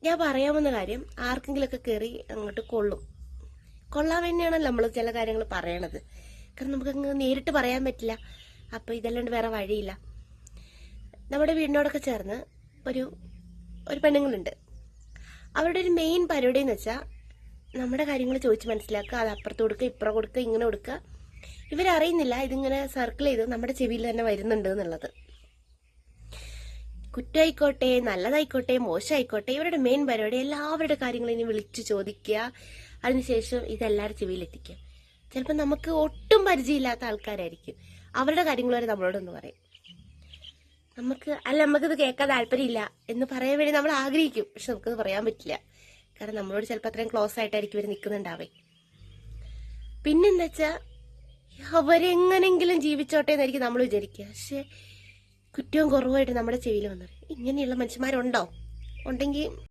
ഞാൻ പറയാവുന്ന കാര്യം ആർക്കെങ്കിലുമൊക്കെ കയറി അങ്ങോട്ട് കൊള്ളാൻ വേണ്ടിയാണല്ലോ നമ്മൾ ചില കാര്യങ്ങൾ പറയണത്. കാരണം നമുക്കങ്ങ് നേരിട്ട് പറയാൻ പറ്റില്ല. അപ്പൊ ഇതല്ലാണ്ട് വേറെ വഴിയില്ല. നമ്മുടെ വീടിനോടൊക്കെ ചേർന്ന് ഒരു പെണ്ണുങ്ങളുണ്ട്. അവരുടെ ഒരു മെയിൻ പരിപാടി എന്ന് വെച്ചാൽ നമ്മുടെ കാര്യങ്ങൾ ചോദിച്ച് മനസ്സിലാക്കുക, അത് അപ്പുറത്ത് കൊടുക്കുക, ഇപ്പുറം കൊടുക്കുക, ഇങ്ങനെ കൊടുക്കുക. ഇവരറിയുന്നില്ല ഇതിങ്ങനെ സർക്കിൾ ചെയ്ത് നമ്മുടെ ചെവിയിൽ തന്നെ വരുന്നുണ്ട് എന്നുള്ളത്. കുറ്റമായിക്കോട്ടെ, നല്ലതായിക്കോട്ടെ, മോശമായിക്കോട്ടെ, ഇവരുടെ മെയിൻ പരിപാടി എല്ലാവരുടെ കാര്യങ്ങൾ ഇനി വിളിച്ചു ചോദിക്കുക. അതിനുശേഷം ഇതെല്ലാവരുടെ ചെവിയിലെത്തിക്കുക. ചിലപ്പോൾ നമുക്ക് ഒട്ടും പരിചയമില്ലാത്ത ആൾക്കാരായിരിക്കും. അവരുടെ കാര്യങ്ങൾ വരെ നമ്മളോടൊന്ന് പറയും. നമുക്കിത് കേൾക്കാൻ താല്പര്യമില്ല എന്ന് പറയാൻ വേണ്ടി നമ്മൾ ആഗ്രഹിക്കും. പക്ഷെ നമുക്കത് പറയാൻ പറ്റില്ല. കാരണം നമ്മളോട് ചിലപ്പോൾ അത്രയും ക്ലോസ് ആയിട്ടായിരിക്കും ഇവർ നിൽക്കുന്നുണ്ടാവേ. പിന്നെന്താ വെച്ചാൽ അവരെങ്ങനെങ്കിലും ജീവിച്ചോട്ടെ എന്നായിരിക്കും നമ്മൾ വിചാരിക്കുക. പക്ഷെ കുറ്റവും കുറവായിട്ട് നമ്മുടെ ചെവിയിൽ വന്നത് ഇങ്ങനെയുള്ള മനുഷ്യന്മാരുണ്ടോ? ഉണ്ടെങ്കിൽ